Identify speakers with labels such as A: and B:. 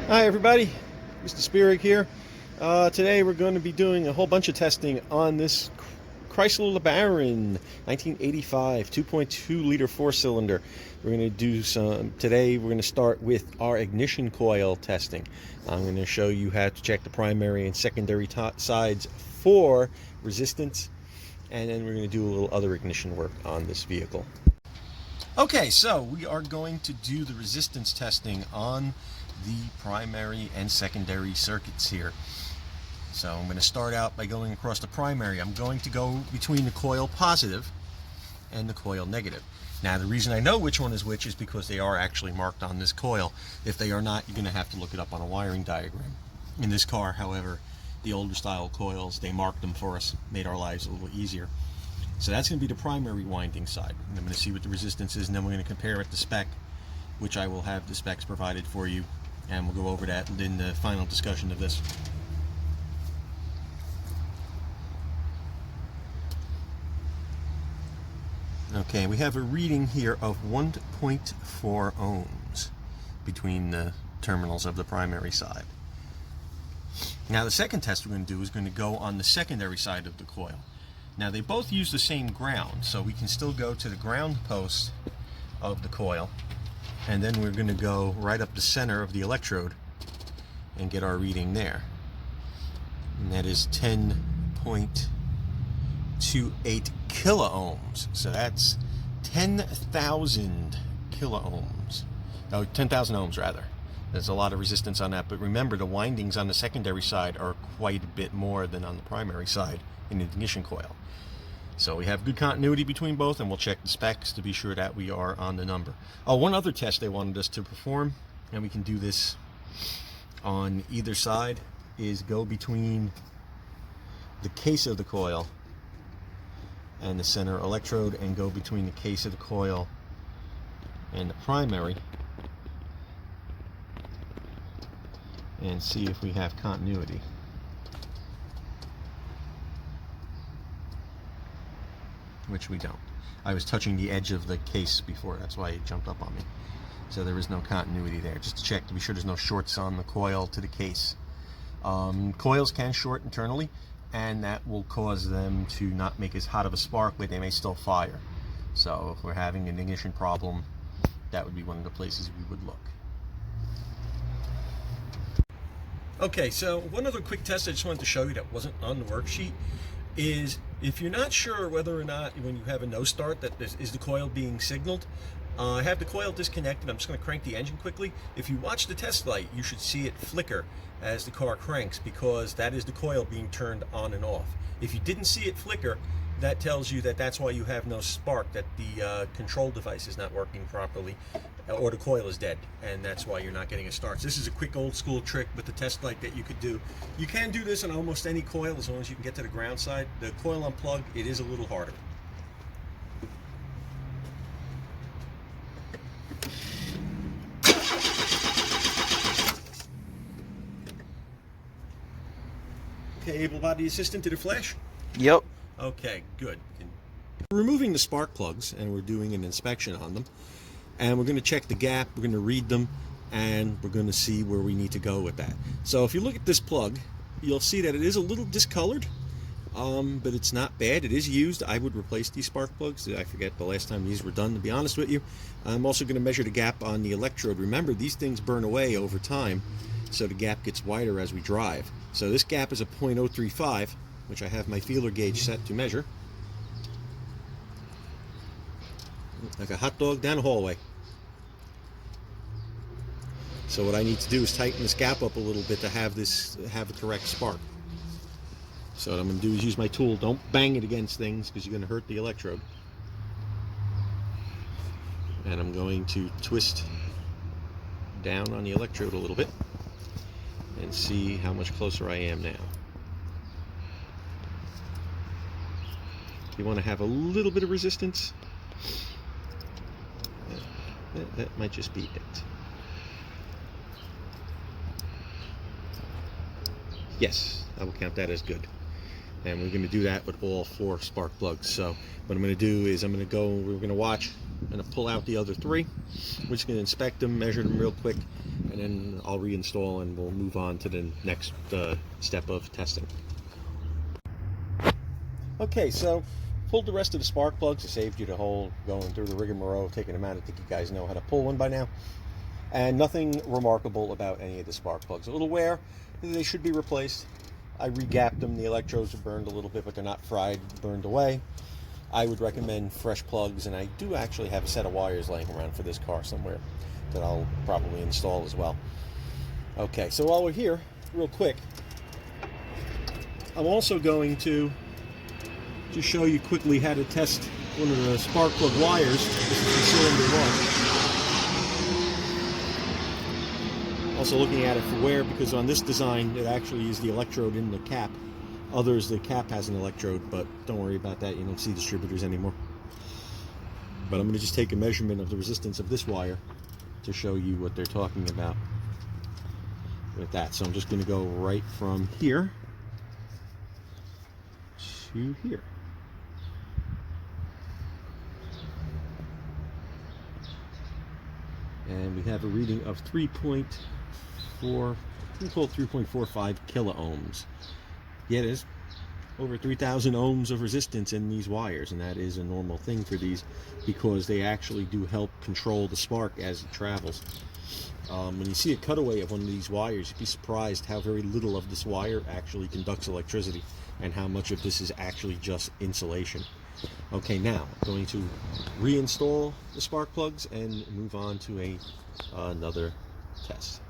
A: Hi everybody, Mr. Spirig here. Today we're going to be doing a whole bunch of testing on this Chrysler Lebaron 1985 2.2 liter 4-cylinder. We're going to do today we're going to start with our ignition coil testing. I'm going to show you how to check the primary and secondary sides for resistance, and then we're going to do a little other ignition work on this vehicle. Okay, so we are going to do the resistance testing on the primary and secondary circuits here. So I'm going to start out by going across the primary. I'm going to go between the coil positive and the coil negative. Now the reason I know which one is which is because they are actually marked on this coil. If they are not, you're going to have to look it up on a wiring diagram. In this car, however, the older style coils, they marked them for us, made our lives a little easier. So that's going to be the primary winding side. And I'm going to see what the resistance is, and then we're going to compare it to spec, which I will have the specs provided for you, and we'll go over that in the final discussion of this. Okay, we have a reading here of 1.4 ohms between the terminals of the primary side. Now the second test we're going to do is going to go on the secondary side of the coil. Now they both use the same ground, so we can still go to the ground post of the coil, and then we're going to go right up the center of the electrode and get our reading there. And that is 10.28 kilo ohms. So that's 10,000 kilo ohms. No, 10,000 ohms rather. There's a lot of resistance on that, but remember the windings on the secondary side are quite a bit more than on the primary side in the ignition coil. So we have good continuity between both, and we'll check the specs to be sure that we are on the number. Oh, one other test they wanted us to perform, and we can do this on either side, is go between the case of the coil and the center electrode, and go between the case of the coil and the primary, and see if we have continuity. Which we don't. I was touching the edge of the case before, that's why it jumped up on me. So there is no continuity there. Just to check to be sure there's no shorts on the coil to the case. Coils can short internally, and that will cause them to not make as hot of a spark, but they may still fire. So if we're having an ignition problem, that would be one of the places we would look. Okay, so one other quick test I just wanted to show you that wasn't on the worksheet is if you're not sure whether or not when you have a no start that is the coil being signaled. I have the coil disconnected. I'm just going to crank the engine quickly. If you watch the test light, you should see it flicker as the car cranks, because that is the coil being turned on and off. If you didn't see it flicker, that tells you that that's why you have no spark, that the control device is not working properly, or the coil is dead, and that's why you're not getting a start. So this is a quick old school trick with the test light that you could do. You can do this on almost any coil as long as you can get to the ground side. The coil unplug, it is a little harder. Okay, able-bodied assistant, did it flash?
B: Yep.
A: Okay, good. We're removing the spark plugs, and we're doing an inspection on them. And we're going to check the gap, we're going to read them, and we're going to see where we need to go with that. So if you look at this plug, you'll see that it is a little discolored, but it's not bad. It is used. I would replace these spark plugs. I forget the last time these were done, to be honest with you. I'm also going to measure the gap on the electrode. Remember, these things burn away over time, so the gap gets wider as we drive. So this gap is a 0.035, which I have my feeler gauge set to measure. Like a hot dog down a hallway. So what I need to do is tighten this gap up a little bit to have a correct spark. So what I'm going to do is use my tool. Don't bang it against things because you're going to hurt the electrode. And I'm going to twist down on the electrode a little bit and see how much closer I am now. You want to have a little bit of resistance. That might just be it. Yes, I will count that as good. And we're going to do that with all 4 spark plugs. So what I'm going to do is we're going to watch I'm going to pull out the other 3. We're just going to inspect them, measure them real quick, and then I'll reinstall and we'll move on to the next step of testing. Okay, so pulled the rest of the spark plugs. It saved you the whole going through the rigmarole, taking them out. I think you guys know how to pull one by now. And nothing remarkable about any of the spark plugs. A little wear, they should be replaced. I re-gapped them. The electrodes are burned a little bit, but they're not fried, burned away. I would recommend fresh plugs, and I do actually have a set of wires laying around for this car somewhere that I'll probably install as well. Okay, so while we're here, real quick, I'm also going to just show you quickly how to test one of the spark plug wires. This is the cylinder 1. Also looking at it for wear, because on this design it actually is the electrode in the cap. Others, the cap has an electrode, but don't worry about that. You don't see distributors anymore. But I'm going to just take a measurement of the resistance of this wire to show you what they're talking about with that. So I'm just going to go right from here to here. And we have a reading of 3.4, we call it 3.45 kiloohms. Yeah, there's over 3,000 ohms of resistance in these wires, and that is a normal thing for these because they actually do help control the spark as it travels. When you see a cutaway of one of these wires, you'd be surprised how very little of this wire actually conducts electricity and how much of this is actually just insulation. Okay, now I'm going to reinstall the spark plugs and move on to another test.